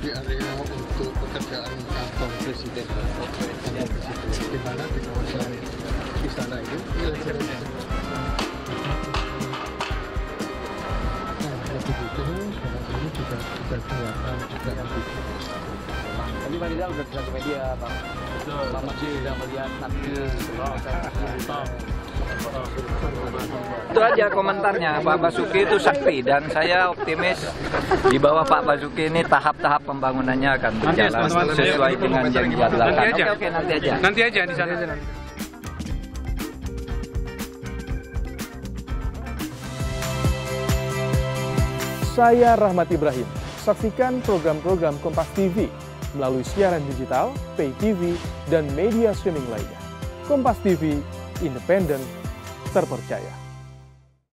di area untuk pekerjaan kantor presiden. Di mana di kawasan istana itu. Lebih itu sekarang ini juga kelihatan juga lebih. Tadi Pak Rizal udah ke media, Pak. Pak masih udah melihat Itu aja komentarnya, Pak Basuki itu sakti dan saya optimis di bawah Pak Basuki ini tahap-tahap pembangunannya akan berjalan sesuai dengan yang dijadwalkan. Oke, nanti aja. Nanti aja di sana. Saya Rahmat Ibrahim. Saksikan program-program Kompas TV melalui siaran digital, pay TV, dan media streaming lainnya. Kompas TV, independen, terpercaya.